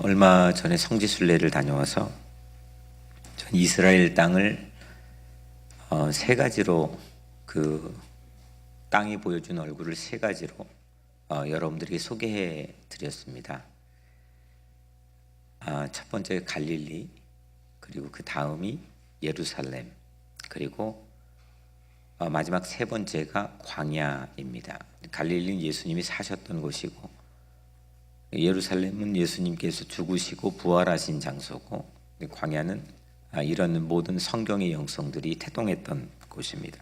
얼마 전에 성지순례를 다녀와서 전 이스라엘 땅을 세 가지로 그 땅이 보여준 얼굴을 세 가지로 여러분들에게 소개해 드렸습니다. 첫 번째 갈릴리, 그리고 그 다음이 예루살렘, 그리고 마지막 세 번째가 광야입니다. 갈릴리는 예수님이 사셨던 곳이고, 예루살렘은 예수님께서 죽으시고 부활하신 장소고, 광야는 이런 모든 성경의 영성들이 태동했던 곳입니다.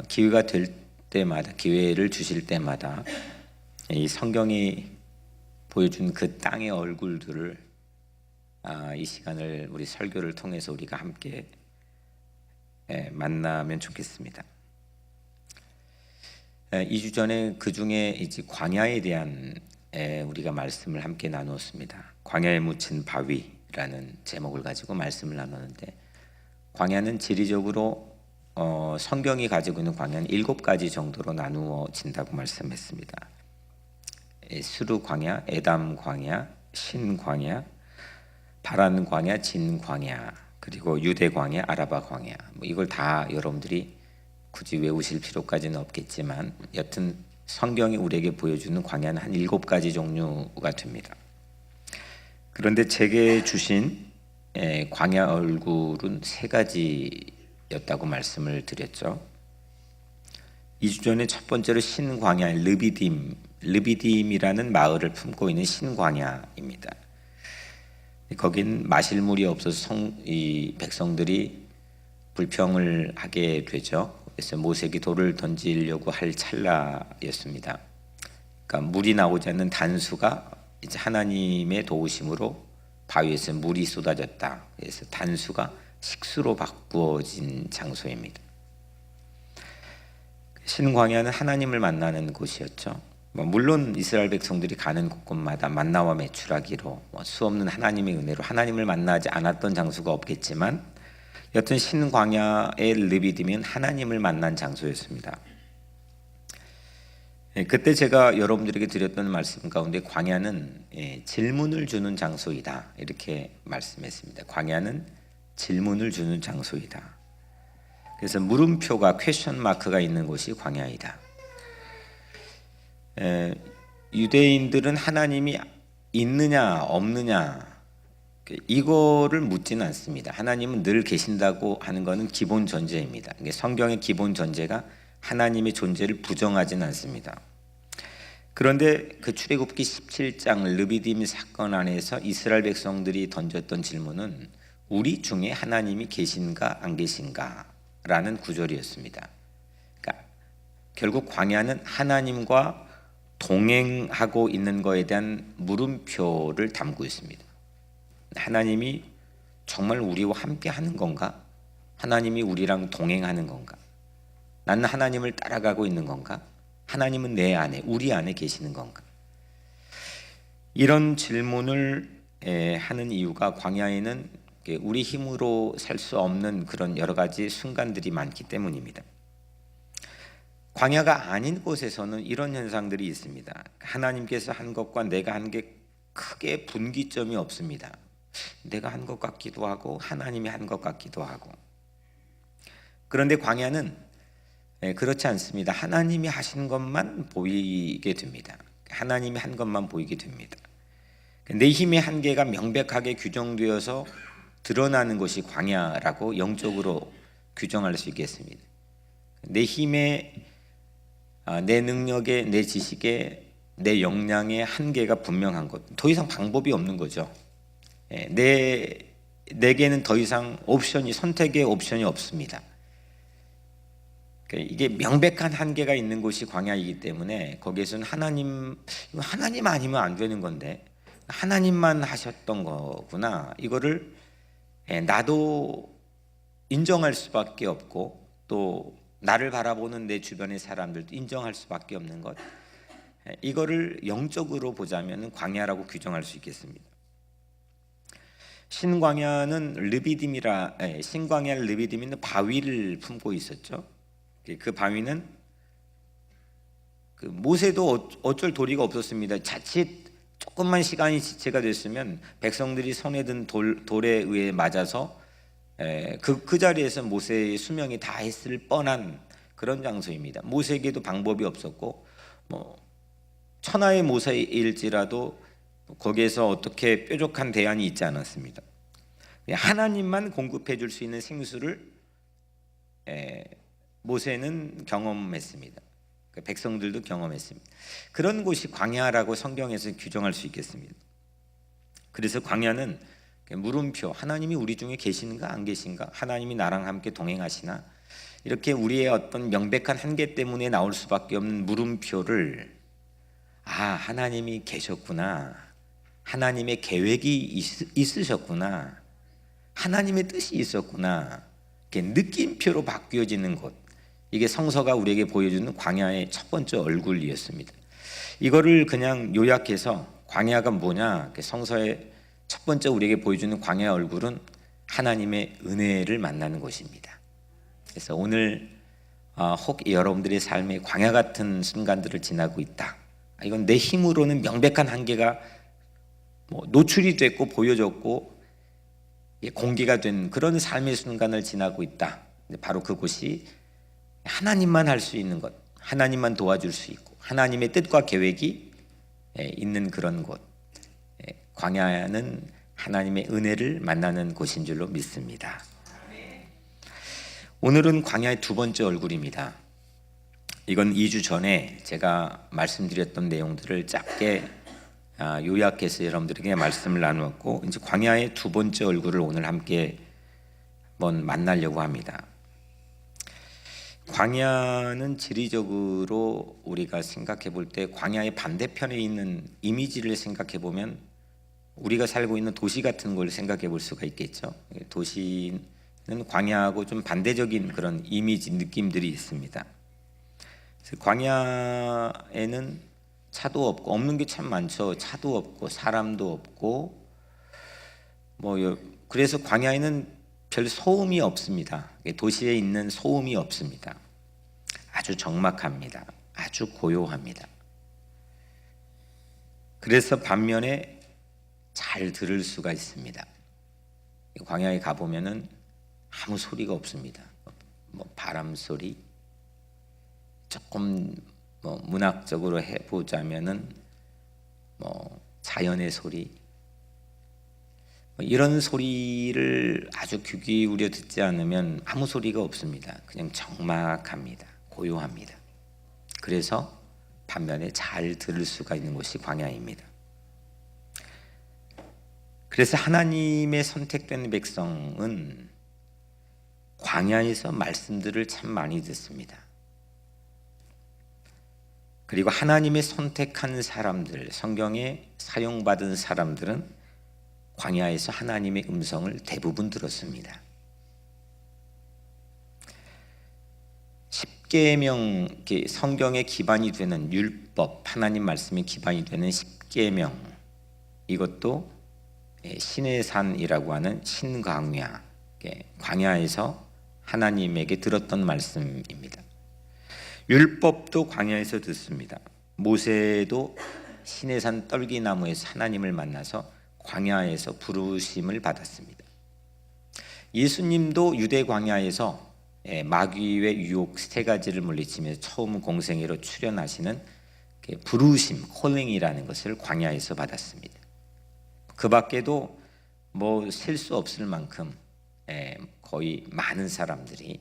기회가 될 때마다, 기회를 주실 때마다 이 성경이 보여준 그 땅의 얼굴들을 이 시간을 우리 설교를 통해서 우리가 함께 만나면 좋겠습니다. 2주 전에 그 중에 이제 광야에 대한 우리가 말씀을 함께 나누었습니다. 광야에 묻힌 바위라는 제목을 가지고 말씀을 나누는데, 광야는 지리적으로 성경이 가지고 있는 광야는 7가지 정도로 나누어진다고 말씀했습니다. 수르 광야, 에담 광야, 신 광야, 바란 광야, 진 광야, 그리고 유대 광야, 아라바 광야. 이걸 다 여러분들이 굳이 외우실 필요까지는 없겠지만, 여튼 성경이 우리에게 보여주는 광야는 한 7가지 종류가 됩니다. 그런데 제게 주신 광야 얼굴은 3가지였다고 말씀을 드렸죠. 2주 전에 첫 번째로 신광야, 르비딤이라는 마을을 품고 있는 신광야입니다. 거긴 마실 물이 없어서 이 백성들이 불평을 하게 되죠. 그래서 모세에게 돌을 던지려고 할 찰나였습니다. 그러니까 물이 나오지 않는 단수가 이제 하나님의 도우심으로 바위에서 물이 쏟아졌다. 그래서 단수가 식수로 바꾸어진 장소입니다. 신광야는 하나님을 만나는 곳이었죠. 물론 이스라엘 백성들이 가는 곳곳마다 만나와 메추라기로 수없는 하나님의 은혜로 하나님을 만나지 않았던 장소가 없겠지만, 여튼 신광야의 르비딤은 하나님을 만난 장소였습니다. 그때 제가 여러분들에게 드렸던 말씀 가운데 광야는 질문을 주는 장소이다, 이렇게 말씀했습니다. 광야는 질문을 주는 장소이다. 그래서 물음표가, 퀘션 마크가 있는 곳이 광야이다. 유대인들은 하나님이 있느냐 없느냐 이거를 묻지는 않습니다. 하나님은 늘 계신다고 하는 것은 기본 전제입니다. 성경의 기본 전제가 하나님의 존재를 부정하지는 않습니다. 그런데 그 출애굽기 17장 르비딤 사건 안에서 이스라엘 백성들이 던졌던 질문은 우리 중에 하나님이 계신가 안 계신가 라는 구절이었습니다. 그러니까 결국 광야는 하나님과 동행하고 있는 것에 대한 물음표를 담고 있습니다. 하나님이 정말 우리와 함께 하는 건가? 하나님이 우리랑 동행하는 건가? 나는 하나님을 따라가고 있는 건가? 하나님은 내 안에, 우리 안에 계시는 건가? 이런 질문을 하는 이유가, 광야에는 우리 힘으로 살 수 없는 그런 여러 가지 순간들이 많기 때문입니다. 광야가 아닌 곳에서는 이런 현상들이 있습니다. 하나님께서 한 것과 내가 한 게 크게 분기점이 없습니다. 내가 한 것 같기도 하고 하나님이 한 것 같기도 하고. 그런데 광야는 그렇지 않습니다. 하나님이 하신 것만 보이게 됩니다. 하나님이 한 것만 보이게 됩니다. 내 힘의 한계가 명백하게 규정되어서 드러나는 것이 광야라고 영적으로 규정할 수 있겠습니다. 내 힘의, 내 능력에, 내 지식에, 내 역량의 한계가 분명한 것, 더 이상 방법이 없는 거죠. 내게는 더 이상 선택의 옵션이 없습니다. 이게 명백한 한계가 있는 곳이 광야이기 때문에, 거기에서는 하나님 아니면 안 되는 건데 하나님만 하셨던 거구나, 이거를 나도 인정할 수밖에 없고, 또 나를 바라보는 내 주변의 사람들도 인정할 수밖에 없는 것, 이거를 영적으로 보자면 광야라고 규정할 수 있겠습니다. 신광야는 르비딤은 바위를 품고 있었죠. 그 바위는 모세도 어쩔 도리가 없었습니다. 자칫 조금만 시간이 지체가 됐으면 백성들이 손에 든 돌에 의해 맞아서 그 자리에서 모세의 수명이 다했을 뻔한 그런 장소입니다. 모세에게도 방법이 없었고 천하의 모세일지라도 거기에서 어떻게 뾰족한 대안이 있지 않았습니다. 하나님만 공급해 줄 수 있는 생수를 모세는 경험했습니다. 백성들도 경험했습니다. 그런 곳이 광야라고 성경에서 규정할 수 있겠습니다. 그래서 광야는 물음표, 하나님이 우리 중에 계시는가 안 계신가, 하나님이 나랑 함께 동행하시나, 이렇게 우리의 어떤 명백한 한계 때문에 나올 수밖에 없는 물음표를 하나님이 계셨구나, 하나님의 계획이 있으셨구나, 하나님의 뜻이 있었구나, 이렇게 느낌표로 바뀌어지는 곳, 이게 성서가 우리에게 보여주는 광야의 첫 번째 얼굴이었습니다. 이거를 그냥 요약해서 광야가 뭐냐, 성서의 첫 번째 우리에게 보여주는 광야의 얼굴은 하나님의 은혜를 만나는 곳입니다. 그래서 오늘 혹 여러분들의 삶에 광야 같은 순간들을 지나고 있다, 이건 내 힘으로는 명백한 한계가 노출이 됐고 보여졌고 공개가 된 그런 삶의 순간을 지나고 있다. 바로 그곳이 하나님만 할 수 있는 것, 하나님만 도와줄 수 있고 하나님의 뜻과 계획이 있는 그런 곳, 광야는 하나님의 은혜를 만나는 곳인 줄로 믿습니다. 오늘은 광야의 두 번째 얼굴입니다. 이건 2주 전에 제가 말씀드렸던 내용들을 짧게 요약해서 여러분들에게 말씀을 나누었고, 이제 광야의 두 번째 얼굴을 오늘 함께 한번 만나려고 합니다. 광야는 지리적으로 우리가 생각해 볼 때 광야의 반대편에 있는 이미지를 생각해 보면 우리가 살고 있는 도시 같은 걸 생각해 볼 수가 있겠죠. 도시는 광야하고 좀 반대적인 그런 이미지 느낌들이 있습니다. 그래서 광야에는 차도 없고, 없는 게 참 많죠. 차도 없고 사람도 없고 그래서 광야에는 별 소음이 없습니다. 도시에 있는 소음이 없습니다. 아주 적막합니다. 아주 고요합니다. 그래서 반면에 잘 들을 수가 있습니다. 광야에 가보면은 아무 소리가 없습니다. 바람 소리, 조금 문학적으로 해보자면은 자연의 소리, 이런 소리를 아주 귀 기울여 듣지 않으면 아무 소리가 없습니다. 그냥 적막합니다. 고요합니다. 그래서 반면에 잘 들을 수가 있는 곳이 광야입니다. 그래서 하나님의 선택된 백성은 광야에서 말씀들을 참 많이 듣습니다. 그리고 하나님의 선택한 사람들, 성경에 사용받은 사람들은 광야에서 하나님의 음성을 대부분 들었습니다. 십계명, 성경의 기반이 되는 율법, 하나님 말씀의 기반이 되는 십계명, 이것도 신의 산이라고 하는 신광야, 광야에서 하나님에게 들었던 말씀입니다. 율법도 광야에서 듣습니다. 모세도 신의 산 떨기나무에서 하나님을 만나서 광야에서 부르심을 받았습니다. 예수님도 유대 광야에서 마귀의 유혹 세 가지를 물리치면서 처음 공생애로 출현하시는 부르심, 콜링이라는 것을 광야에서 받았습니다. 그 밖에도 셀 수 없을 만큼 거의 많은 사람들이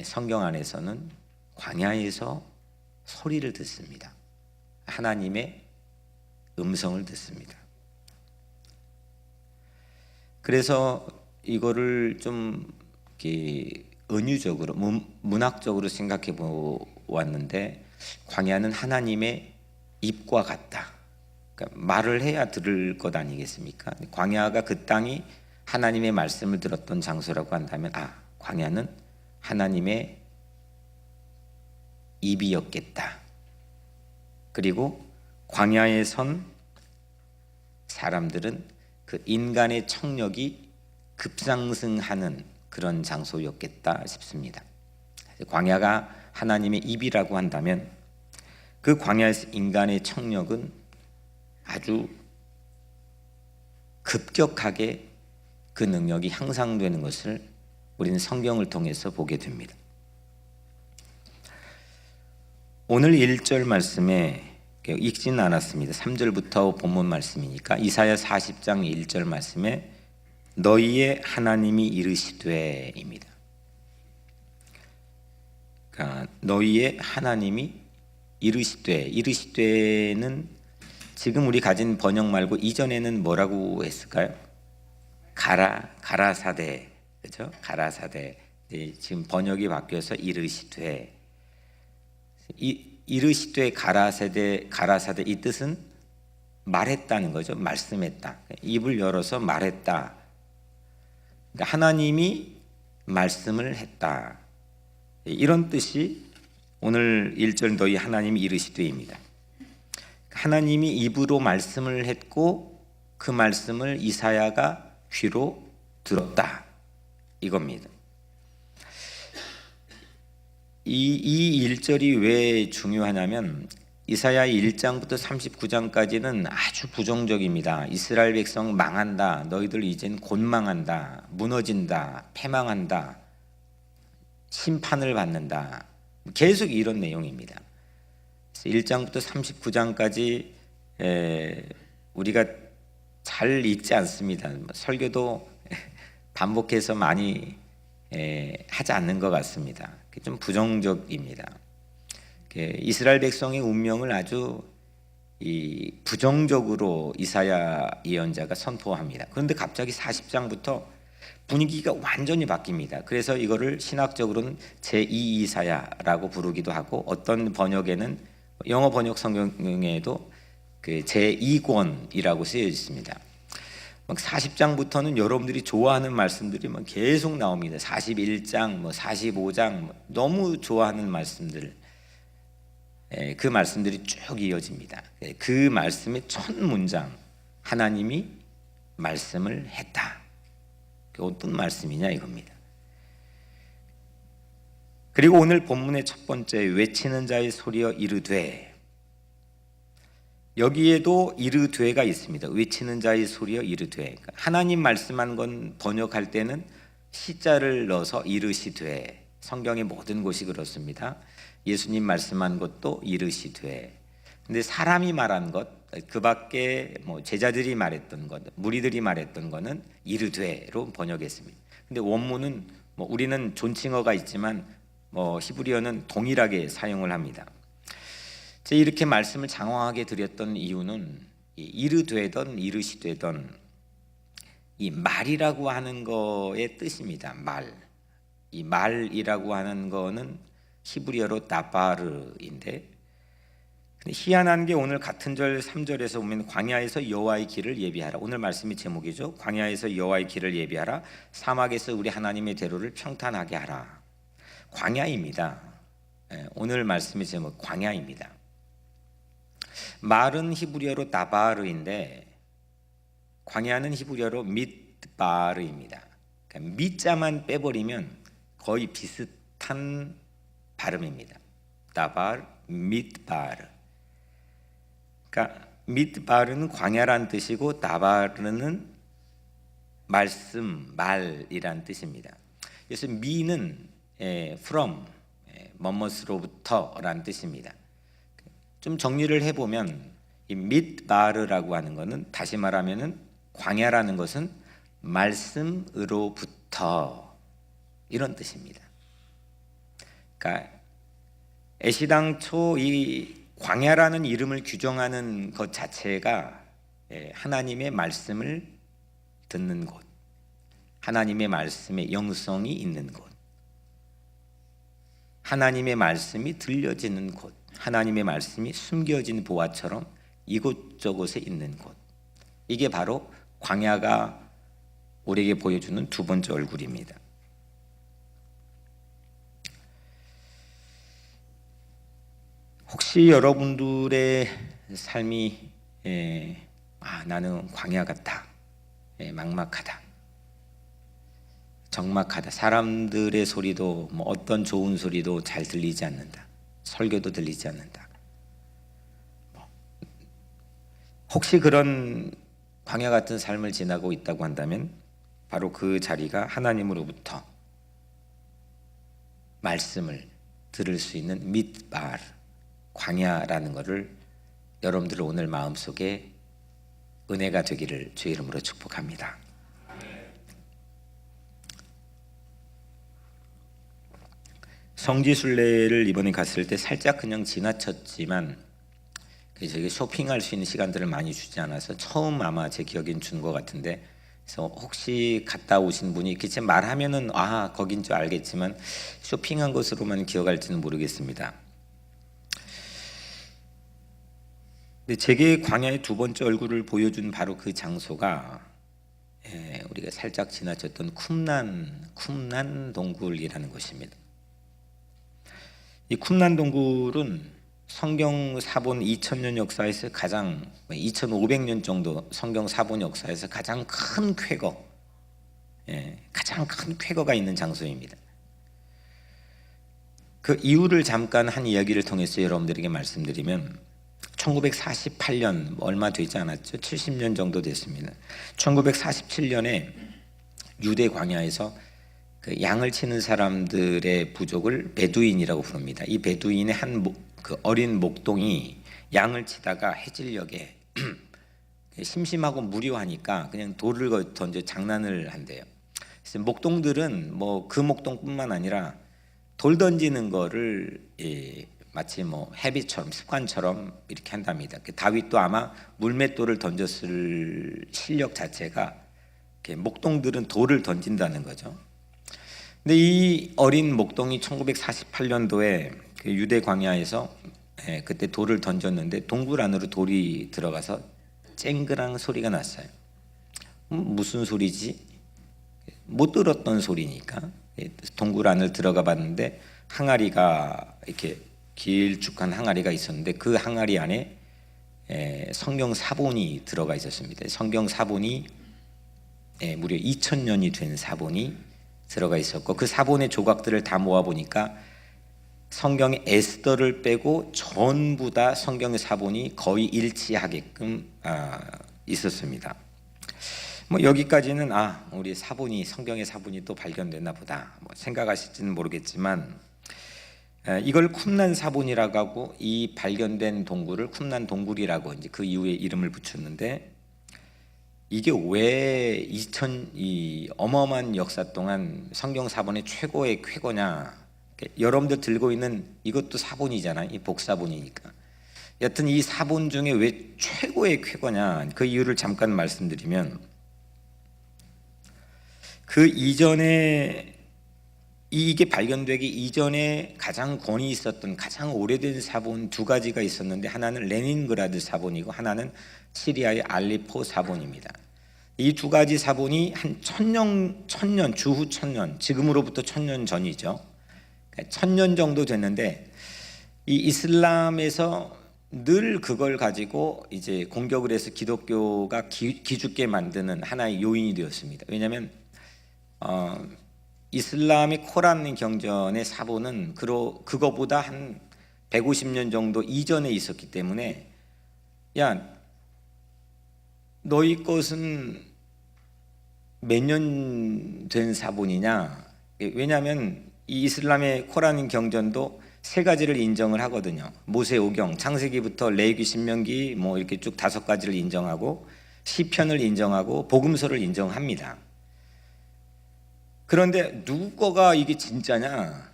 성경 안에서는 광야에서 소리를 듣습니다. 하나님의 음성을 듣습니다. 그래서 이거를 좀 은유적으로 문학적으로 생각해 보았는데, 광야는 하나님의 입과 같다. 그러니까 말을 해야 들을 것 아니겠습니까? 광야가 그 땅이 하나님의 말씀을 들었던 장소라고 한다면 광야는 하나님의 입이었겠다. 그리고 광야에 선 사람들은 그 인간의 청력이 급상승하는 그런 장소였겠다 싶습니다. 광야가 하나님의 입이라고 한다면 그 광야에서 인간의 청력은 아주 급격하게 그 능력이 향상되는 것을 우리는 성경을 통해서 보게 됩니다. 오늘 1절 말씀에 읽지는 않았습니다. 3절부터 본문 말씀이니까 이사야 40장 1절 말씀에 너희의 하나님이 이르시되입니다. 그러니까 너희의 하나님이 이르시되는 지금 우리 가진 번역 말고 이전에는 뭐라고 했을까요? 가라사대, 그렇죠? 가라사대. 지금 번역이 바뀌어서 이르시되. 이르시되 가라사대 이 뜻은 말했다는 거죠. 말씀했다. 입을 열어서 말했다. 그러니까 하나님이 말씀을 했다. 이런 뜻이 오늘 1절 너희 하나님이 이르시되입니다. 하나님이 입으로 말씀을 했고 그 말씀을 이사야가 귀로 들었다. 이겁니다. 이 1절이 왜 중요하냐면 이사야 1장부터 39장까지는 아주 부정적입니다. 이스라엘 백성 망한다. 너희들 이젠 곧 망한다. 무너진다. 패망한다. 심판을 받는다. 계속 이런 내용입니다. 1장부터 39장까지 우리가 잘 읽지 않습니다. 설교도 반복해서 많이 하지 않는 것 같습니다. 좀 부정적입니다. 이스라엘 백성의 운명을 아주 부정적으로 이사야 예언자가 선포합니다. 그런데 갑자기 40장부터 분위기가 완전히 바뀝니다. 그래서 이거를 신학적으로는 제2 이사야라고 부르기도 하고 어떤 번역에는 영어 번역 성경에도 그 제2권이라고 쓰여 있습니다. 40장부터는 여러분들이 좋아하는 말씀들이 계속 나옵니다. 41장, 45장 너무 좋아하는 말씀들, 그 말씀들이 쭉 이어집니다. 그 말씀의 첫 문장, 하나님이 말씀을 했다. 어떤 말씀이냐 이겁니다. 그리고 오늘 본문의 첫 번째 외치는 자의 소리여 이르되, 여기에도 이르되가 있습니다. 외치는 자의 소리여 이르되. 하나님 말씀한 건 번역할 때는 시자를 넣어서 이르시되. 성경의 모든 곳이 그렇습니다. 예수님 말씀한 것도 이르시되. 근데 사람이 말한 것, 그 밖에 제자들이 말했던 것, 무리들이 말했던 것은 이르되로 번역했습니다. 근데 원문은 우리는 존칭어가 있지만 히브리어는 동일하게 사용을 합니다. 제가 이렇게 말씀을 장황하게 드렸던 이유는 이르되던 이르시되던 이 말이라고 하는 거의 뜻입니다. 이 말이라고 하는 거는 히브리어로 다바르인데, 근데 희한한 게 오늘 같은 절 3절에서 보면 광야에서 여호와의 길을 예비하라. 오늘 말씀이 제목이죠. 광야에서 여호와의 길을 예비하라. 사막에서 우리 하나님의 대로를 평탄하게 하라. 광야입니다. 오늘 말씀의 제목 광야입니다. 말은 히브리어로 다바르인데 광야는 히브리어로 mid바르입니다. 그러니까 밑자만 빼버리면 거의 비슷한 발음입니다. 다바르, mid바르. 그러니까 mid바르는 광야란 뜻이고 다바르는 말씀, 말이란 뜻입니다. 그래서 미는 from, 뭐뭇으로부터라는 뜻입니다. 좀 정리를 해보면 이 mid바르라고 하는 것은 다시 말하면은 광야라는 것은 말씀으로부터 이런 뜻입니다. 그러니까 애시당초 이 광야라는 이름을 규정하는 것 자체가 하나님의 말씀을 듣는 곳, 하나님의 말씀의 영성이 있는 곳, 하나님의 말씀이 들려지는 곳, 하나님의 말씀이 숨겨진 보화처럼 이곳저곳에 있는 곳. 이게 바로 광야가 우리에게 보여주는 두 번째 얼굴입니다. 혹시 여러분들의 삶이 나는 광야 같다, 막막하다, 적막하다, 사람들의 소리도 어떤 좋은 소리도 잘 들리지 않는다, 설교도 들리지 않는다, 혹시 그런 광야 같은 삶을 지나고 있다고 한다면 바로 그 자리가 하나님으로부터 말씀을 들을 수 있는 midbar, 광야라는 것을 여러분들 오늘 마음속에 은혜가 되기를 주의 이름으로 축복합니다. 성지순례를 이번에 갔을 때 살짝 그냥 지나쳤지만 저기 쇼핑할 수 있는 시간들을 많이 주지 않아서 처음 아마 제 기억엔 준 것 같은데, 그래서 혹시 갔다 오신 분이 그치 말하면은 아 거긴 줄 알겠지만 쇼핑한 것으로만 기억할지는 모르겠습니다. 근데 제게 광야의 두 번째 얼굴을 보여준 바로 그 장소가 우리가 살짝 지나쳤던 쿰난 동굴이라는 곳입니다. 이 쿰난 동굴은 성경 사본 2000년 역사에서 가장 2500년 정도 성경 사본 역사에서 가장 큰 쾌거, 가장 큰 쾌거가 있는 장소입니다. 그 이유를 잠깐 한 이야기를 통해서 여러분들에게 말씀드리면 1948년 얼마 되지 않았죠? 70년 정도 됐습니다. 1947년에 유대 광야에서 그 양을 치는 사람들의 부족을 베두인이라고 부릅니다. 이 베두인의 그 어린 목동이 양을 치다가 해질녘에 심심하고 무료하니까 그냥 돌을 던져 장난을 한대요. 그래서 목동들은 뭐 그 목동뿐만 아니라 돌 던지는 거를 마치 뭐 헤비처럼 습관처럼 이렇게 한답니다. 다윗도 아마 물맷돌을 던졌을 실력 자체가 목동들은 돌을 던진다는 거죠. 근데 이 어린 목동이 1948년도에 그 유대 광야에서 그때 돌을 던졌는데 동굴 안으로 돌이 들어가서 쨍그랑 소리가 났어요. 무슨 소리지? 못 들었던 소리니까 동굴 안을 들어가 봤는데 항아리가 이렇게 길쭉한 항아리가 있었는데 그 항아리 안에 성경 사본이 들어가 있었습니다. 성경 사본이 무려 2000년이 된 사본이 들어가 있었고 그 사본의 조각들을 다 모아 보니까 성경의 에스더를 빼고 전부 다 성경의 사본이 거의 일치하게끔 있었습니다. 뭐 여기까지는 우리 사본이 성경의 사본이 또 발견됐나 보다 뭐 생각하실지는 모르겠지만 이걸 쿰난 사본이라고 하고 이 발견된 동굴을 쿰난 동굴이라고 이제 그 이후에 이름을 붙였는데 이게 왜 이 어마어마한 역사 동안 성경 사본의 최고의 쾌거냐? 여러분들 들고 있는 이것도 사본이잖아요. 이 복사본이니까. 여튼 이 사본 중에 왜 최고의 쾌거냐? 그 이유를 잠깐 말씀드리면 그 이전에 이게 발견되기 이전에 가장 권위 있었던 가장 오래된 사본 두 가지가 있었는데 하나는 레닌그라드 사본이고 하나는 시리아의 알리포 사본입니다. 이 두 가지 사본이 한 천년 주후 1000년 지금으로부터 1000년 전이죠. 1000년 정도 됐는데 이 이슬람에서 늘 그걸 가지고 이제 공격을 해서 기독교가 기죽게 만드는 하나의 요인이 되었습니다. 왜냐하면 이슬람의 코란 경전의 사본은 그거보다 한 150년 정도 이전에 있었기 때문에 야 너희 것은 몇 년 된 사본이냐? 왜냐하면 이 이슬람의 코란 경전도 세 가지를 인정을 하거든요. 모세오경, 창세기부터 레위기, 신명기 뭐 이렇게 쭉 5가지를 인정하고 시편을 인정하고 복음서를 인정합니다. 그런데 누구 거가 이게 진짜냐?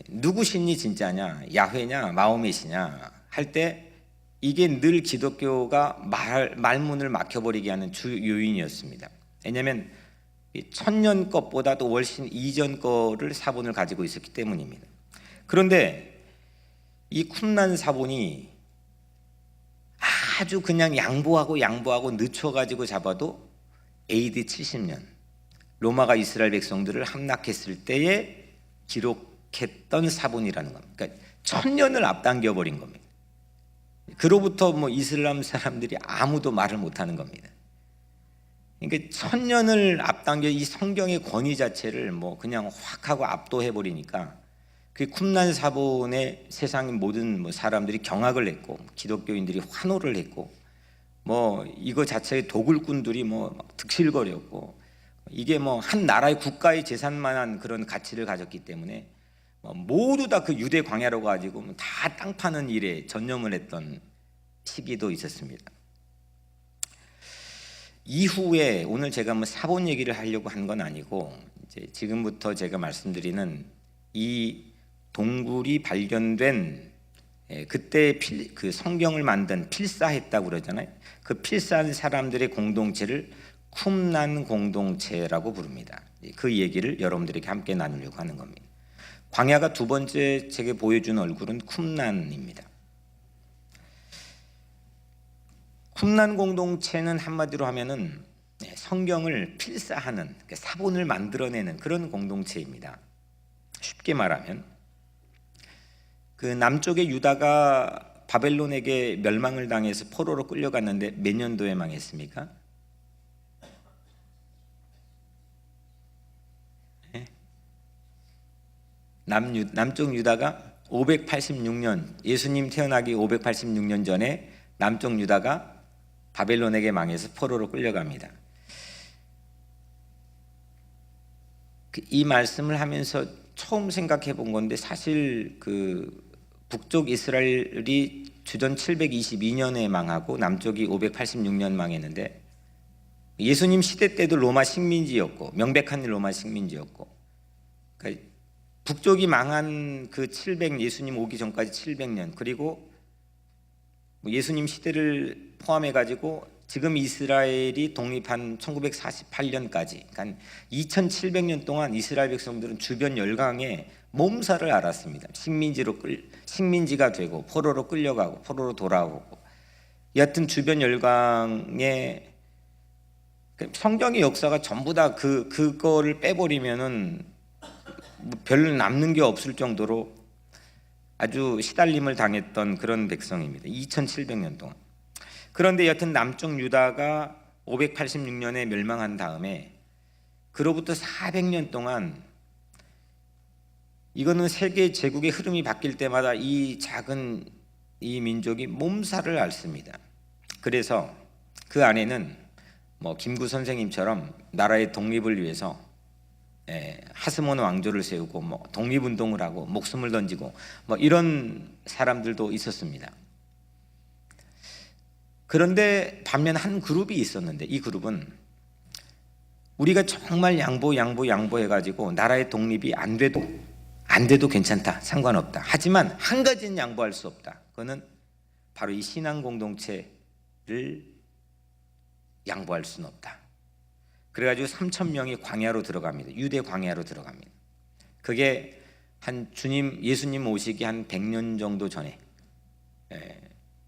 누구 신이 진짜냐? 야훼냐? 마호멧이냐? 할 때 이게 늘 기독교가 말문을 막혀버리게 하는 주 요인이었습니다. 왜냐하면 1000년 것보다도 훨씬 이전 거를 사본을 가지고 있었기 때문입니다. 그런데 이 쿰난 사본이 아주 그냥 양보하고 늦춰가지고 잡아도 AD 70년 로마가 이스라엘 백성들을 함락했을 때에 기록했던 사본이라는 겁니다. 그러니까 1000년을 앞당겨 버린 겁니다. 그로부터 뭐 이슬람 사람들이 아무도 말을 못하는 겁니다. 그러니까 1000년을 앞당겨 이 성경의 권위 자체를 뭐 그냥 확 하고 압도해 버리니까 그 쿰난 사본에 세상의 모든 사람들이 경악을 했고 기독교인들이 환호를 했고 뭐 이거 자체의 도굴꾼들이 뭐 막 득실거렸고, 이게 뭐 한 나라의 국가의 재산만한 그런 가치를 가졌기 때문에 모두 다 그 유대 광야로 가지고 다 땅 파는 일에 전념을 했던 시기도 있었습니다. 이후에 오늘 제가 뭐 사본 얘기를 하려고 한 건 아니고, 이제 지금부터 제가 말씀드리는 이 동굴이 발견된 그때 그 성경을 만든 필사했다고 그러잖아요. 그 필사한 사람들의 공동체를 쿰난 공동체라고 부릅니다. 그 얘기를 여러분들에게 함께 나누려고 하는 겁니다. 광야가 두 번째 제게 보여준 얼굴은 쿰난입니다. 쿰난 공동체는 한마디로 하면은 성경을 필사하는, 사본을 만들어내는 그런 공동체입니다. 쉽게 말하면 그 남쪽의 유다가 바벨론에게 멸망을 당해서 포로로 끌려갔는데 몇 년도에 망했습니까? 남쪽 유다가 586년, 예수님 태어나기 586년 전에 남쪽 유다가 바벨론에게 망해서 포로로 끌려갑니다. 이 말씀을 하면서 처음 생각해 본 건데, 사실 그 북쪽 이스라엘이 주전 722년에 망하고 남쪽이 586년 망했는데, 예수님 시대 때도 로마 식민지였고 명백한 로마 식민지였고, 그러니까 북쪽이 망한 그 예수님 오기 전까지 700년, 그리고 예수님 시대를 포함해 가지고 지금 이스라엘이 독립한 1948년까지, 그러니까 2700년 동안 이스라엘 백성들은 주변 열강에 몸살을 앓았습니다. 식민지가 되고 포로로 끌려가고 포로로 돌아오고, 여하튼 주변 열강에 성경의 역사가 전부 다 그거를 빼버리면은 별로 남는 게 없을 정도로 아주 시달림을 당했던 그런 백성입니다. 2700년 동안. 그런데 여튼 남쪽 유다가 586년에 멸망한 다음에 그로부터 400년 동안, 이거는 세계 제국의 흐름이 바뀔 때마다 이 작은 이 민족이 몸살을 앓습니다. 그래서 그 안에는 뭐 김구 선생님처럼 나라의 독립을 위해서 하스몬 왕조를 세우고 뭐 독립운동을 하고 목숨을 던지고 뭐 이런 사람들도 있었습니다. 그런데 반면 한 그룹이 있었는데, 이 그룹은 우리가 정말 양보해가지고 나라의 독립이 안 돼도 괜찮다, 상관없다. 하지만 한 가지는 양보할 수 없다. 그거는 바로 이 신앙 공동체를 양보할 수는 없다. 그래가지고 3,000명이 광야로 들어갑니다. 유대 광야로 들어갑니다. 그게 한 예수님 오시기 한 100년 정도 전에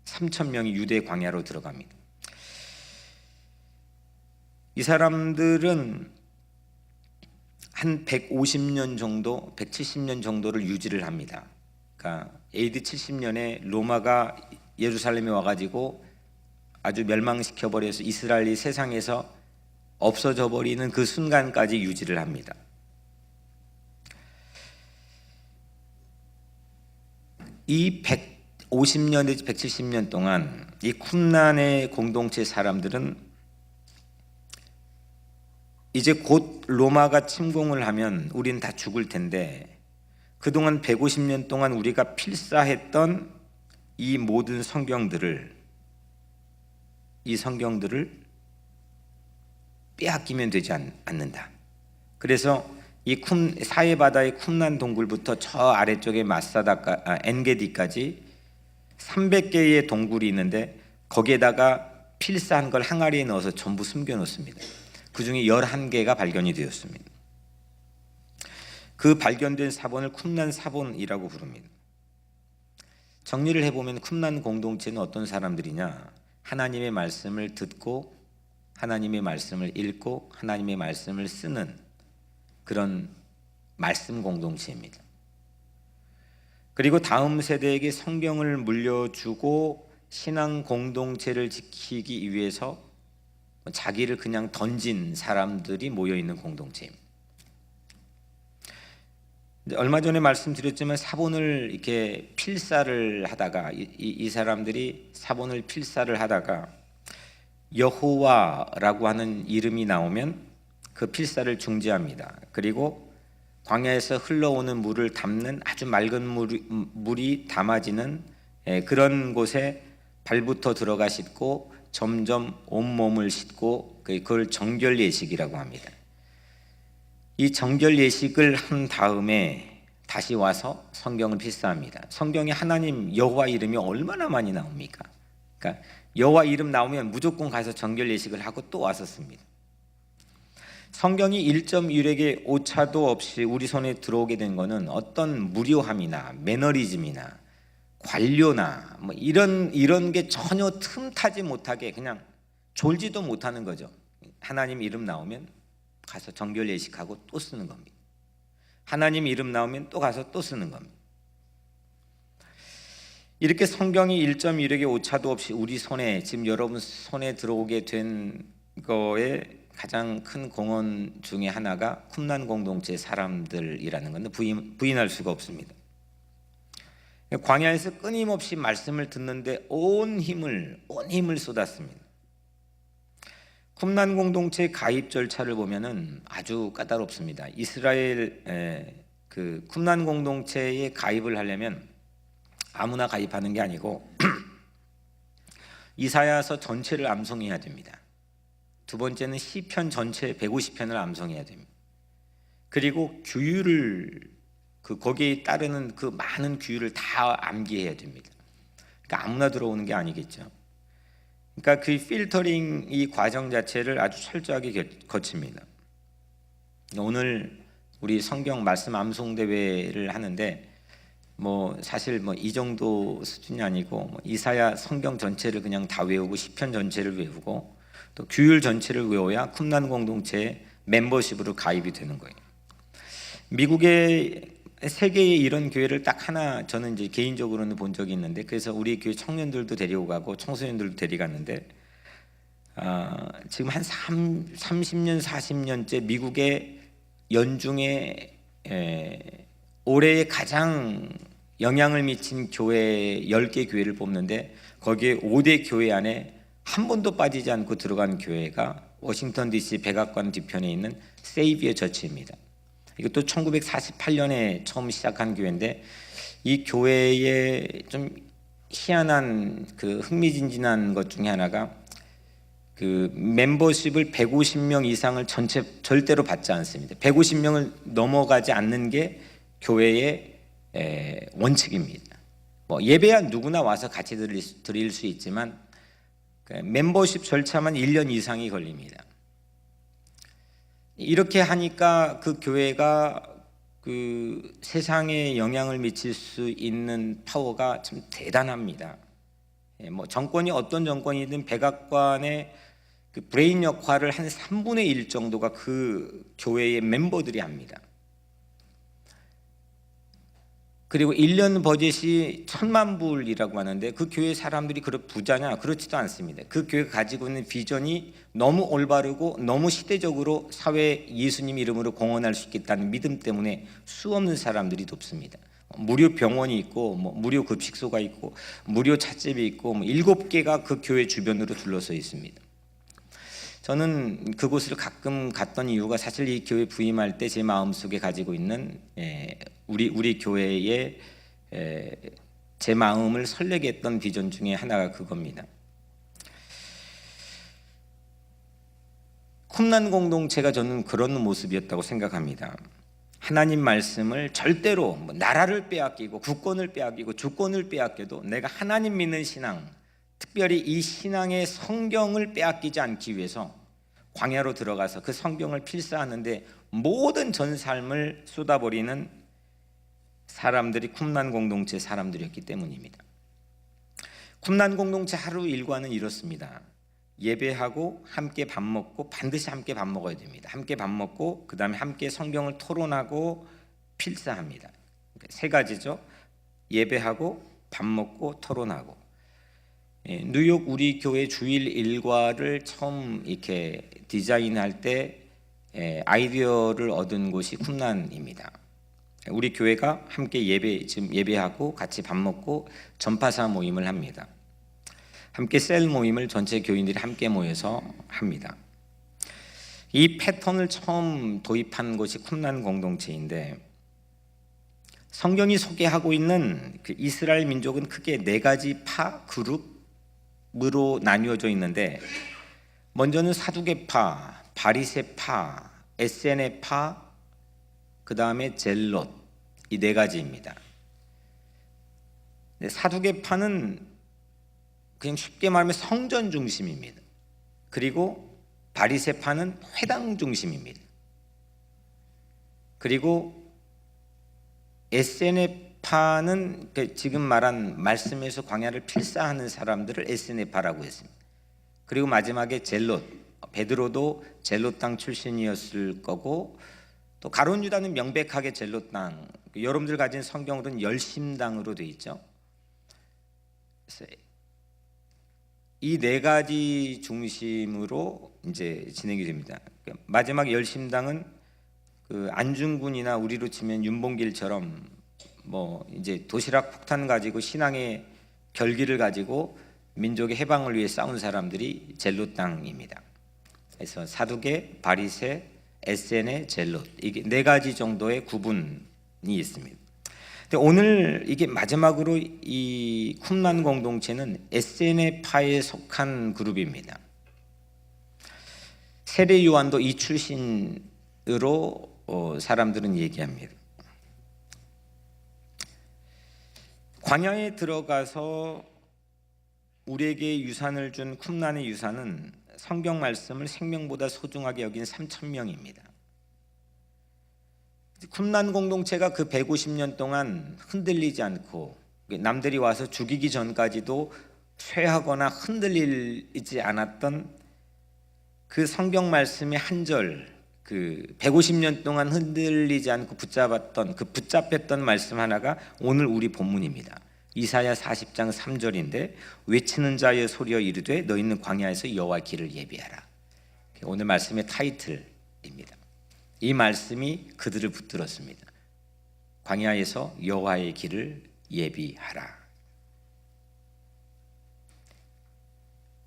3,000명이 유대 광야로 들어갑니다. 이 사람들은 한 150년 정도, 170년 정도를 유지를 합니다. 그러니까 AD 70년에 로마가 예루살렘에 와가지고 아주 멸망시켜버려서 이스라엘이 세상에서 없어져 버리는 그 순간까지 유지를 합니다. 이 150년 내지 170년 동안 이 쿰난의 공동체 사람들은 이제 곧 로마가 침공을 하면 우린 다 죽을 텐데, 그동안 150년 동안 우리가 필사했던 이 모든 이 성경들을 빼앗기면 되지 않는다. 그래서 이 사해바다의 쿰난 동굴부터 저 아래쪽에 엔게디까지 300개의 동굴이 있는데, 거기에다가 필사한 걸 항아리에 넣어서 전부 숨겨놓습니다. 그 중에 11개가 발견이 되었습니다. 그 발견된 사본을 쿰난 사본이라고 부릅니다. 정리를 해보면 쿰난 공동체는 어떤 사람들이냐, 하나님의 말씀을 듣고 하나님의 말씀을 읽고 하나님의 말씀을 쓰는 그런 말씀 공동체입니다. 그리고 다음 세대에게 성경을 물려주고 신앙 공동체를 지키기 위해서 자기를 그냥 던진 사람들이 모여있는 공동체입니다. 얼마 전에 말씀드렸지만 사본을 이렇게 필사를 하다가 이 사람들이 사본을 필사를 하다가 여호와라고 하는 이름이 나오면 그 필사를 중지합니다. 그리고 광야에서 흘러오는 물을 담는 아주 맑은 물이 담아지는 그런 곳에 발부터 들어가 씻고 점점 온몸을 씻고 그걸 정결 예식이라고 합니다. 이 정결 예식을 한 다음에 다시 와서 성경을 필사합니다. 성경에 하나님 여호와 이름이 얼마나 많이 나옵니까? 그러니까 여호와 이름 나오면 무조건 가서 정결 예식을 하고 또 왔었습니다. 성경이 1.1획의 오차도 없이 우리 손에 들어오게 된 것은 어떤 무료함이나 매너리즘이나 관료나 뭐 이런 게 전혀 틈타지 못하게 그냥 졸지도 못하는 거죠. 하나님 이름 나오면 가서 정결 예식하고 또 쓰는 겁니다. 하나님 이름 나오면 또 가서 또 쓰는 겁니다. 이렇게 성경이 1.1획의 오차도 없이 우리 손에, 지금 여러분 손에 들어오게 된 거에 가장 큰 공헌 중에 하나가 쿰란 공동체 사람들이라는 건데 부인할 수가 없습니다. 광야에서 끊임없이 말씀을 듣는데 온 힘을 쏟았습니다. 쿰란 공동체 가입 절차를 보면은 아주 까다롭습니다. 이스라엘 그 쿰란 공동체에 가입을 하려면 아무나 가입하는 게 아니고 이사야서 전체를 암송해야 됩니다. 두 번째는 시편 전체 150편을 암송해야 됩니다. 그리고 규율을 거기에 따르는 그 많은 규율을 다 암기해야 됩니다. 그러니까 아무나 들어오는 게 아니겠죠. 그러니까 그 필터링 이 과정 자체를 아주 철저하게 거칩니다. 오늘 우리 성경 말씀 암송 대회를 하는데 사실 이 정도 수준이 아니고 이사야 성경 전체를 그냥 다 외우고 시편 전체를 외우고 또 규율 전체를 외워야 쿰란 공동체의 멤버십으로 가입이 되는 거예요. 미국의 세계에 이런 교회를 딱 하나 저는 이제 개인적으로는 본 적이 있는데, 그래서 우리 교회 청년들도 데리고 가고 청소년들도 데려갔는데 지금 한 30년 40년째 미국의 연중에 올해에 가장 영향을 미친 교회 10개 교회를 뽑는데 거기에 5대 교회 안에 한 번도 빠지지 않고 들어간 교회가 워싱턴 DC 백악관 뒤편에 있는 세이비어 처치입니다. 이것도 1948년에 처음 시작한 교회인데 이 교회의 좀 희한한 그 흥미진진한 것 중에 하나가 그 멤버십을 150명 이상을 절대로 받지 않습니다. 150명을 넘어가지 않는 게 교회의 원칙입니다. 예배야 누구나 와서 같이 드릴 수 있지만 멤버십 절차만 1년 이상이 걸립니다. 이렇게 하니까 그 교회가 그 세상에 영향을 미칠 수 있는 파워가 참 대단합니다. 정권이 어떤 정권이든 백악관의 그 브레인 역할을 한 3분의 1 정도가 그 교회의 멤버들이 합니다. 그리고 1년 버젯이 1,000만 불이라고 하는데 그 교회 사람들이 부자냐? 그렇지도 않습니다. 그 교회가 가지고 있는 비전이 너무 올바르고 너무 시대적으로 사회에 예수님 이름으로 공헌할 수 있겠다는 믿음 때문에 수없는 사람들이 돕습니다. 무료 병원이 있고 무료 급식소가 있고 무료 찻집이 있고 7개가 그 교회 주변으로 둘러서 있습니다. 저는 그곳을 가끔 갔던 이유가 사실 이 교회 부임할 때 제 마음속에 가지고 있는 우리 교회의 제 마음을 설레게 했던 비전 중에 하나가 그겁니다. 쿰란 공동체가 저는 그런 모습이었다고 생각합니다. 하나님 말씀을 절대로 나라를 빼앗기고 국권을 빼앗기고 주권을 빼앗겨도 내가 하나님 믿는 신앙, 특별히 이 신앙의 성경을 빼앗기지 않기 위해서 광야로 들어가서 그 성경을 필사하는데 모든 전 삶을 쏟아버리는 사람들이 쿰란 공동체 사람들이었기 때문입니다. 쿰란 공동체 하루 일과는 이렇습니다. 예배하고 함께 밥 먹고, 반드시 함께 밥 먹어야 됩니다. 함께 밥 먹고 그 다음에 함께 성경을 토론하고 필사합니다. 세 가지죠. 예배하고 밥 먹고 토론하고. 뉴욕 우리 교회 주일 일과를 처음 이렇게 디자인할 때 아이디어를 얻은 곳이 쿰란입니다. 우리 교회가 함께 예배하고 같이 밥 먹고 전파사 모임을 합니다. 함께 셀 모임을 전체 교인들이 함께 모여서 합니다. 이 패턴을 처음 도입한 것이 쿰란 공동체인데, 성경이 소개하고 있는 그 이스라엘 민족은 크게 네 가지 파 그룹으로 나뉘어져 있는데, 먼저는 사두개파, 바리새파, 에세네파, 그 다음에 젤롯, 이 네 가지입니다. 사두개파는 그냥 쉽게 말하면 성전 중심입니다. 그리고 바리새파는 회당 중심입니다. 그리고 에세네파는 지금 말한 말씀에서 광야를 필사하는 사람들을 에세네파라고 했습니다. 그리고 마지막에 젤롯, 베드로도 젤롯 땅 출신이었을 거고, 또 가룟 유다는 명백하게 젤롯 땅, 여러분들 가진 성경으로는 열심당으로 되어 있죠. 이 네 가지 중심으로 이제 진행이 됩니다. 마지막 열심당은 그 안중근이나 우리로 치면 윤봉길처럼 뭐 이제 도시락 폭탄 가지고 신앙의 결기를 가지고 민족의 해방을 위해 싸운 사람들이 젤롯 땅입니다. 그래서 사두개, 바리새, 에세네, 젤롯, 이게 네 가지 정도의 구분이 있습니다. 근데 오늘 이게 마지막으로 이 쿰란 공동체는 에세네파에 속한 그룹입니다. 세례 요한도 이 출신으로 사람들은 얘기합니다. 광야에 들어가서 우리에게 유산을 준 쿰란의 유산은 성경 말씀을 생명보다 소중하게 여긴 3,000명입니다. 쿰란 공동체가 그 150년 동안 흔들리지 않고, 남들이 와서 죽이기 전까지도 쇠하거나 흔들리지 않았던 그 성경 말씀의 한 절, 그 150년 동안 흔들리지 않고 붙잡혔던 말씀 하나가 오늘 우리 본문입니다. 이사야 40장 3절인데, 외치는 자여 소리여 이르되 너희는 광야에서 여호와 길을 예비하라. 오늘 말씀의 타이틀입니다. 이 말씀이 그들을 붙들었습니다. 광야에서 여호와의 길을 예비하라.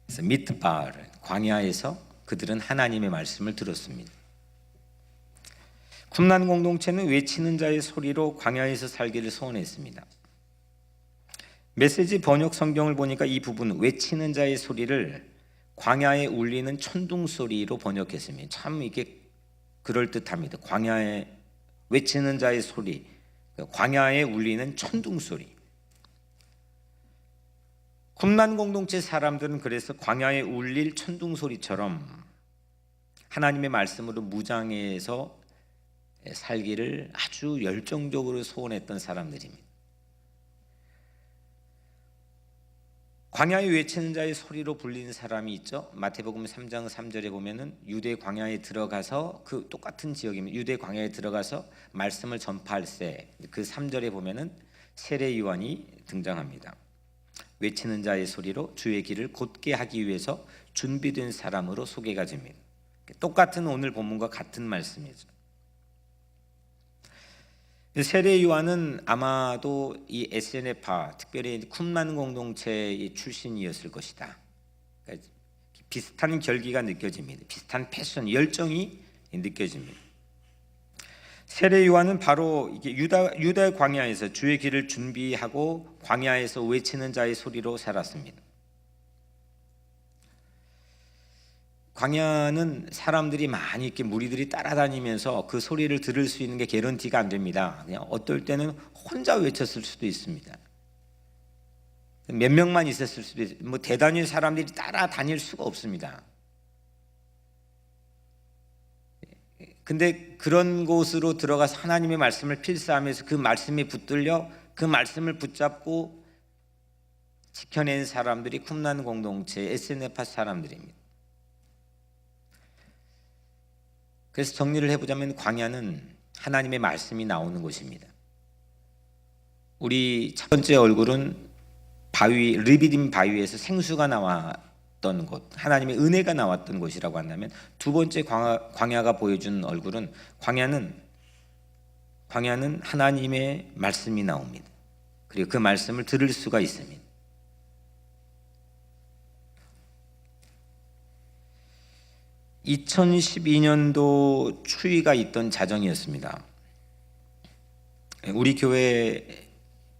그래서 미트바르, 광야에서 그들은 하나님의 말씀을 들었습니다. 쿰란 공동체는 외치는 자의 소리로 광야에서 살기를 소원했습니다. 메시지 번역 성경을 보니까 이 부분 외치는 자의 소리를 광야에 울리는 천둥 소리로 번역했습니다. 참 이게 그럴듯합니다. 광야에 외치는 자의 소리, 광야에 울리는 천둥 소리. 쿰란 공동체 사람들은 그래서 광야에 울릴 천둥 소리처럼 하나님의 말씀으로 무장해서 살기를 아주 열정적으로 소원했던 사람들입니다. 광야에 외치는 자의 소리로 불리는 사람이 있죠. 마태복음 3장 3절에 보면은 유대 광야에 들어가서, 그 똑같은 지역입니다. 유대 광야에 들어가서 말씀을 전파할세, 그 3절에 보면은 세례 요한이 등장합니다. 외치는 자의 소리로 주의 길을 곧게 하기 위해서 준비된 사람으로 소개가 됩니다. 똑같은 오늘 본문과 같은 말씀이죠. 세례 요한은 아마도 이 에세네파, 특별히 쿰란 공동체의 출신이었을 것이다. 그러니까 비슷한 결기가 느껴집니다. 비슷한 패션, 열정이 느껴집니다. 세례 요한은 바로 이게 유다 광야에서 주의 길을 준비하고 광야에서 외치는 자의 소리로 살았습니다. 광야는 사람들이 많이 이렇게 무리들이 따라다니면서 그 소리를 들을 수 있는 게 개런티가 안 됩니다. 그냥 어떨 때는 혼자 외쳤을 수도 있습니다. 몇 명만 있었을 수도 있습니다. 뭐 대단히 사람들이 따라다닐 수가 없습니다. 근데 그런 곳으로 들어가서 하나님의 말씀을 필사하면서 그 말씀에 붙들려 그 말씀을 붙잡고 지켜낸 사람들이 쿰란 공동체 에세네파 사람들입니다. 그래서 정리를 해보자면 광야는 하나님의 말씀이 나오는 곳입니다. 우리 첫 번째 얼굴은 바위, 르비딤 바위에서 생수가 나왔던 곳, 하나님의 은혜가 나왔던 곳이라고 한다면, 두 번째 광야가 보여준 얼굴은 광야는 하나님의 말씀이 나옵니다. 그리고 그 말씀을 들을 수가 있습니다. 2012년도 추위가 있던 자정이었습니다. 우리 교회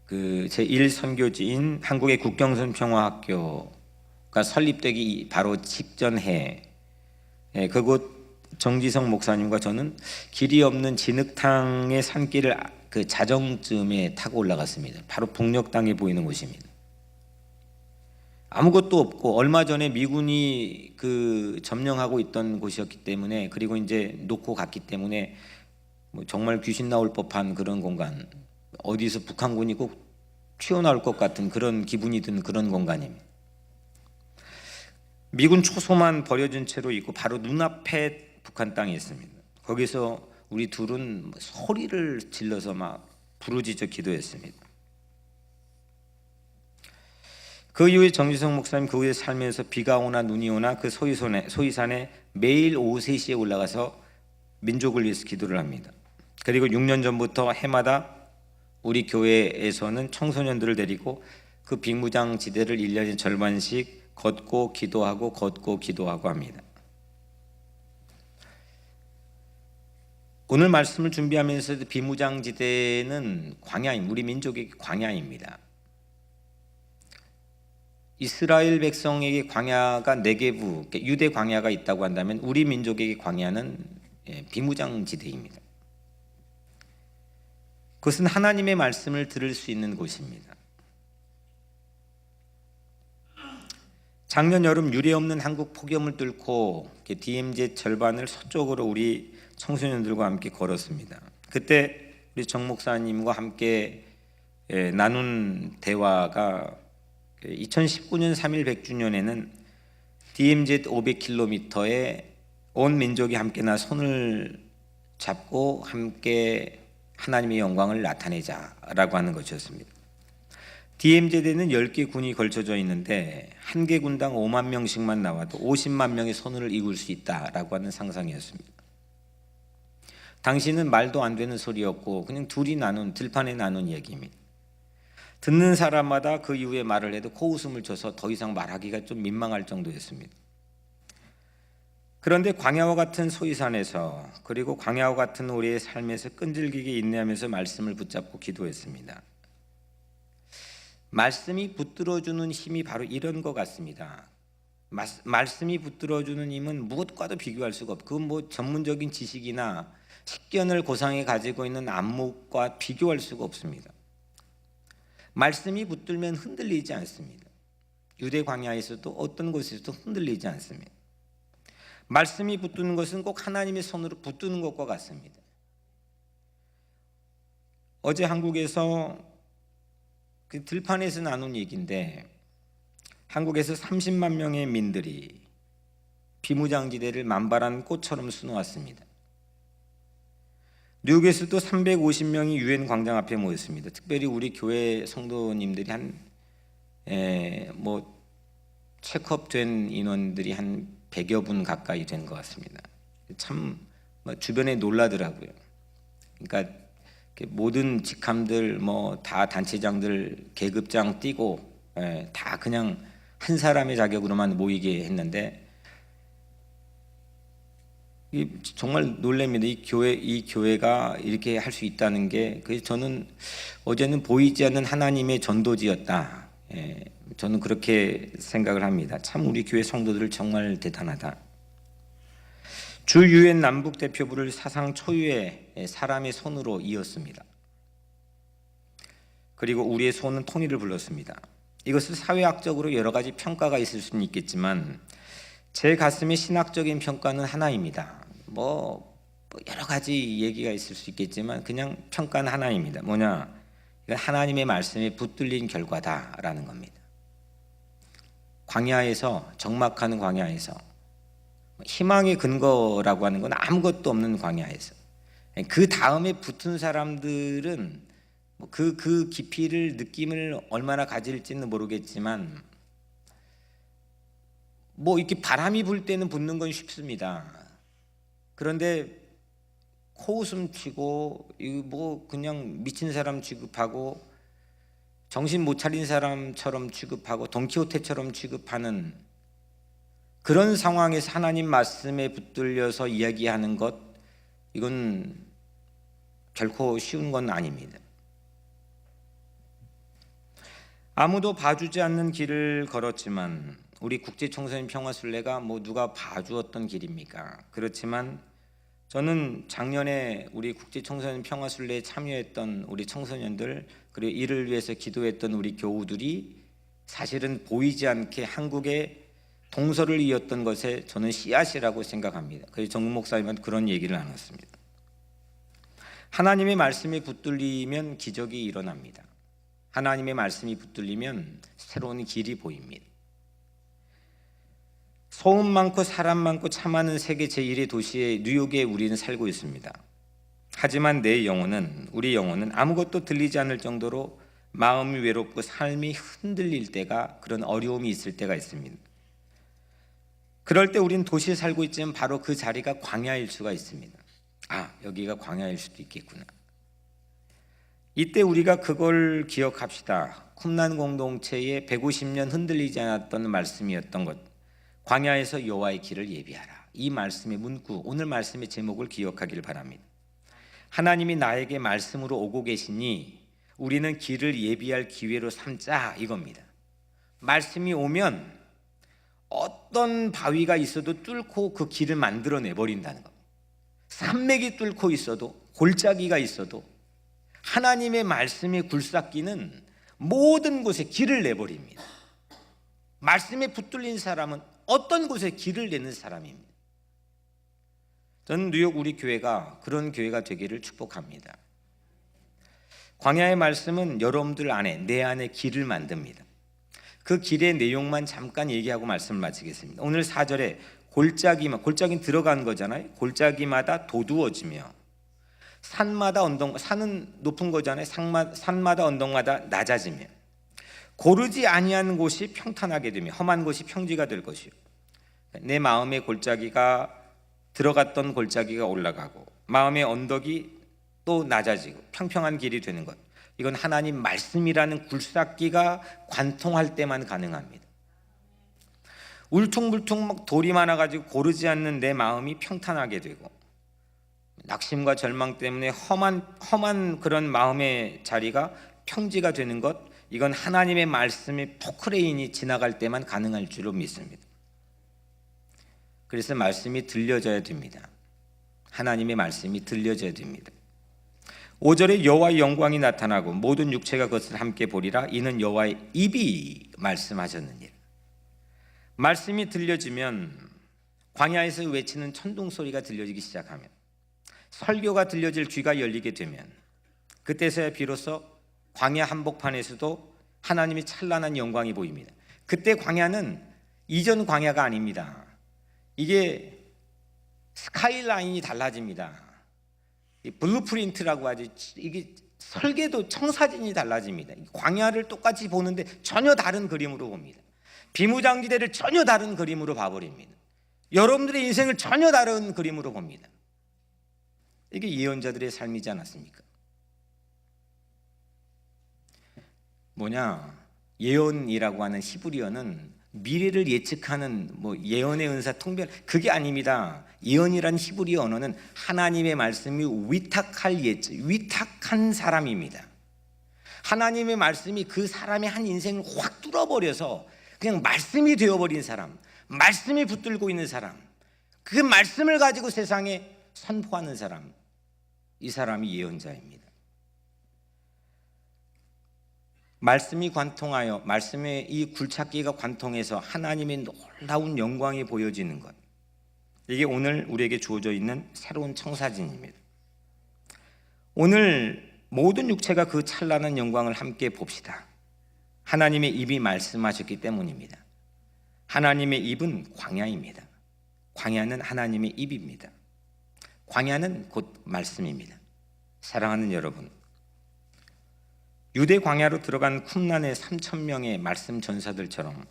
그 제1선교지인 한국의 국경선 평화학교가 설립되기 바로 직전 해, 그곳 정지성 목사님과 저는 길이 없는 진흙탕의 산길을 그 자정쯤에 타고 올라갔습니다. 바로 북녘땅이 보이는 곳입니다. 아무것도 없고 얼마 전에 미군이 그 점령하고 있던 곳이었기 때문에, 그리고 이제 놓고 갔기 때문에 뭐 정말 귀신 나올 법한 그런 공간, 어디서 북한군이 꼭 튀어나올 것 같은 그런 기분이 든 그런 공간입니다. 미군 초소만 버려진 채로 있고 바로 눈앞에 북한 땅이 있습니다. 거기서 우리 둘은 소리를 질러서 막 부르짖어 기도했습니다. 그 이후에 정지성 목사님 그 후에 살면서 비가 오나 눈이 오나 그 소위산에 매일 오후 3시에 올라가서 민족을 위해서 기도를 합니다. 그리고 6년 전부터 해마다 우리 교회에서는 청소년들을 데리고 그 비무장지대를 1년에 절반씩 걷고 기도하고 합니다. 오늘 말씀을 준비하면서 비무장지대는 광야입니다. 우리 민족의 광야입니다. 이스라엘 백성에게 광야가 네게부, 유대 광야가 있다고 한다면 우리 민족에게 광야는 비무장지대입니다. 그것은 하나님의 말씀을 들을 수 있는 곳입니다. 작년 여름 유례 없는 한국 폭염을 뚫고 DMZ 절반을 서쪽으로 우리 청소년들과 함께 걸었습니다. 그때 우리 정 목사님과 함께 나눈 대화가 2019년 3.1 100주년에는 DMZ 500km에 온 민족이 함께나 손을 잡고 함께 하나님의 영광을 나타내자라고 하는 것이었습니다. DMZ에는 10개 군이 걸쳐져 있는데 한 개 군당 5만 명씩만 나와도 50만 명의 손을 이을 수 있다라고 하는 상상이었습니다. 당시는 말도 안 되는 소리였고 그냥 들판에 나눈 얘기입니다. 듣는 사람마다 그 이후에 말을 해도 코웃음을 쳐서 더 이상 말하기가 좀 민망할 정도였습니다. 그런데 광야와 같은 소위산에서, 그리고 광야와 같은 우리의 삶에서 끈질기게 인내하면서 말씀을 붙잡고 기도했습니다. 말씀이 붙들어주는 힘이 바로 이런 것 같습니다. 말씀이 붙들어주는 힘은 무엇과도 비교할 수가 없고, 그건 뭐 전문적인 지식이나 식견을 고상해 가지고 있는 안목과 비교할 수가 없습니다. 말씀이 붙들면 흔들리지 않습니다. 유대 광야에서도 어떤 곳에서도 흔들리지 않습니다. 말씀이 붙드는 것은 꼭 하나님의 손으로 붙드는 것과 같습니다. 어제 한국에서 그 들판에서 나눈 얘기인데, 한국에서 30만 명의 민들이 비무장지대를 만발한 꽃처럼 수놓았습니다. 뉴욕에서도 350명이 유엔 광장 앞에 모였습니다. 특별히 우리 교회 성도님들이 체크업된 인원들이 한 100여 분 가까이 된 것 같습니다. 참 주변에 놀라더라고요. 그러니까 모든 직함들 다 단체장들 계급장 띄고 다 그냥 한 사람의 자격으로만 모이게 했는데, 정말 놀랍니다. 이 교회가 이렇게 할 수 있다는 게, 그래서 저는 어제는 보이지 않는 하나님의 전도지였다. 저는 그렇게 생각을 합니다. 참 우리 교회 성도들 정말 대단하다. 주 유엔 남북 대표부를 사상 초유의 사람의 손으로 이었습니다. 그리고 우리의 손은 통일을 불렀습니다. 이것을 사회학적으로 여러 가지 평가가 있을 수는 있겠지만 제 가슴에 신학적인 평가는 하나입니다. 여러 가지 얘기가 있을 수 있겠지만 그냥 평가는 하나입니다. 뭐냐? 이건 하나님의 말씀에 붙들린 결과다라는 겁니다. 광야에서, 적막하는 광야에서, 희망의 근거라고 하는 건 아무것도 없는 광야에서, 그 다음에 붙은 사람들은 그 깊이를, 느낌을 얼마나 가질지는 모르겠지만 이렇게 바람이 불 때는 붙는 건 쉽습니다. 그런데 코웃음 치고 그냥 미친 사람 취급하고 정신 못 차린 사람처럼 취급하고 돈키호테처럼 취급하는 그런 상황에서 하나님 말씀에 붙들려서 이야기하는 것, 이건 결코 쉬운 건 아닙니다. 아무도 봐주지 않는 길을 걸었지만, 우리 국제청소년 평화순례가 누가 봐주었던 길입니까? 그렇지만 저는 작년에 우리 국제청소년 평화순례에 참여했던 우리 청소년들, 그리고 이를 위해서 기도했던 우리 교우들이 사실은 보이지 않게 한국에 동서를 이었던 것에 저는 씨앗이라고 생각합니다. 그래서 정국 목사님한테 그런 얘기를 나눴습니다. 하나님의 말씀이 붙들리면 기적이 일어납니다. 하나님의 말씀이 붙들리면 새로운 길이 보입니다. 소음 많고 사람 많고 차 많은 세계 제1의 도시의 뉴욕에 우리는 살고 있습니다. 하지만 우리 영혼은 아무것도 들리지 않을 정도로 마음이 외롭고 삶이 흔들릴 때가, 그런 어려움이 있을 때가 있습니다. 그럴 때 우리는 도시에 살고 있지만 바로 그 자리가 광야일 수가 있습니다. 여기가 광야일 수도 있겠구나. 이때 우리가 그걸 기억합시다. 쿰란 공동체의 150년 흔들리지 않았던 말씀이었던 것, 광야에서 여호와의 길을 예비하라. 이 말씀의 문구, 오늘 말씀의 제목을 기억하길 바랍니다. 하나님이 나에게 말씀으로 오고 계시니 우리는 길을 예비할 기회로 삼자, 이겁니다. 말씀이 오면 어떤 바위가 있어도 뚫고 그 길을 만들어내 버린다는 겁니다. 산맥이 뚫고 있어도, 골짜기가 있어도 하나님의 말씀의 굴삭기는 모든 곳에 길을 내버립니다. 말씀에 붙들린 사람은 어떤 곳에 길을 내는 사람입니다. 저는 뉴욕 우리 교회가 그런 교회가 되기를 축복합니다. 광야의 말씀은 여러분들 안에, 내 안에 길을 만듭니다. 그 길의 내용만 잠깐 얘기하고 말씀을 마치겠습니다. 오늘 4절에 골짜기는 들어간 거잖아요. 골짜기마다 도두어지며, 산은 높은 거잖아요. 산마다 언덕마다 낮아지며, 고르지 아니한 곳이 평탄하게 되며 험한 곳이 평지가 될 것이요. 내 마음의 골짜기가, 들어갔던 골짜기가 올라가고 마음의 언덕이 또 낮아지고 평평한 길이 되는 것, 이건 하나님 말씀이라는 굴삭기가 관통할 때만 가능합니다. 울퉁불퉁 돌이 많아가지고 고르지 않는 내 마음이 평탄하게 되고, 낙심과 절망 때문에 험한 그런 마음의 자리가 평지가 되는 것, 이건 하나님의 말씀의 포크레인이 지나갈 때만 가능할 줄로 믿습니다. 그래서 말씀이 들려져야 됩니다. 하나님의 말씀이 들려져야 됩니다. 5절에 여호와의 영광이 나타나고 모든 육체가 그것을 함께 보리라. 이는 여호와의 입이 말씀하셨느니라. 말씀이 들려지면, 광야에서 외치는 천둥 소리가 들려지기 시작하면, 설교가 들려질 귀가 열리게 되면, 그때서야 비로소 광야 한복판에서도 하나님의 찬란한 영광이 보입니다. 그때 광야는 이전 광야가 아닙니다. 이게 스카이라인이 달라집니다. 블루프린트라고 하지, 이게 설계도, 청사진이 달라집니다. 광야를 똑같이 보는데 전혀 다른 그림으로 봅니다. 비무장지대를 전혀 다른 그림으로 봐버립니다. 여러분들의 인생을 전혀 다른 그림으로 봅니다. 이게 예언자들의 삶이지 않았습니까? 예언이라고 하는 히브리어는 미래를 예측하는 예언의 은사, 통변, 그게 아닙니다. 예언이라는 히브리어 언어는 하나님의 말씀이 위탁한 사람입니다. 하나님의 말씀이 그 사람의 한 인생을 확 뚫어버려서 그냥 말씀이 되어버린 사람, 말씀이 붙들고 있는 사람, 그 말씀을 가지고 세상에 선포하는 사람, 이 사람이 예언자입니다. 말씀이 관통하여, 말씀의 이 굴착기가 관통해서 하나님의 놀라운 영광이 보여지는 것, 이게 오늘 우리에게 주어져 있는 새로운 청사진입니다. 오늘 모든 육체가 그 찬란한 영광을 함께 봅시다. 하나님의 입이 말씀하셨기 때문입니다. 하나님의 입은 광야입니다. 광야는 하나님의 입입니다. 광야는 곧 말씀입니다. 사랑하는 여러분, 유대 광야로 들어간 쿰란의 3,000명의 말씀 전사들처럼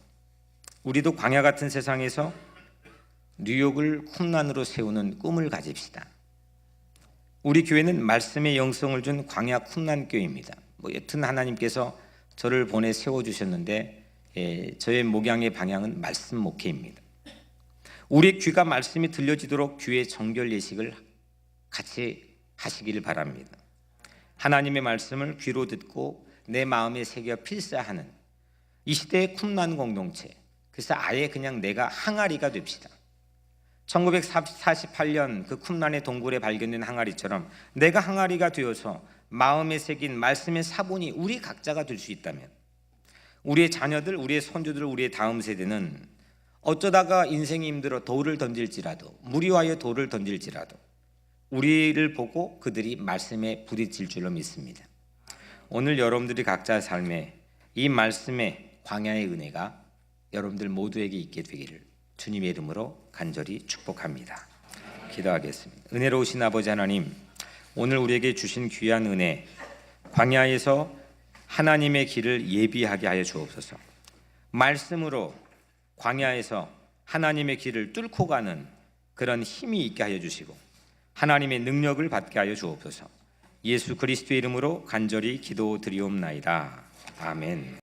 우리도 광야 같은 세상에서 뉴욕을 쿰란으로 세우는 꿈을 가집시다. 우리 교회는 말씀의 영성을 준 광야 쿰란 교회입니다. 여튼 하나님께서 저를 보내 세워주셨는데, 저의 목양의 방향은 말씀 목회입니다. 우리 귀가 말씀이 들려지도록 귀의 정결 예식을 같이 하시기를 바랍니다. 하나님의 말씀을 귀로 듣고 내 마음에 새겨 필사하는 이 시대의 쿰란 공동체, 그래서 아예 그냥 내가 항아리가 됩시다. 1948년 그 쿰란의 동굴에 발견된 항아리처럼 내가 항아리가 되어서 마음에 새긴 말씀의 사본이 우리 각자가 될 수 있다면, 우리의 자녀들, 우리의 손주들, 우리의 다음 세대는 어쩌다가 인생이 힘들어 돌을 던질지라도, 무리와의 돌을 던질지라도 우리를 보고 그들이 말씀에 부딪힐 줄로 믿습니다. 오늘 여러분들이 각자의 삶에 이 말씀의 광야의 은혜가 여러분들 모두에게 있게 되기를 주님의 이름으로 간절히 축복합니다. 기도하겠습니다. 은혜로우신 아버지 하나님, 오늘 우리에게 주신 귀한 은혜, 광야에서 하나님의 길을 예비하게 하여 주옵소서. 말씀으로 광야에서 하나님의 길을 뚫고 가는 그런 힘이 있게 하여 주시고 하나님의 능력을 받게 하여 주옵소서. 예수 그리스도의 이름으로 간절히 기도드리옵나이다. 아멘.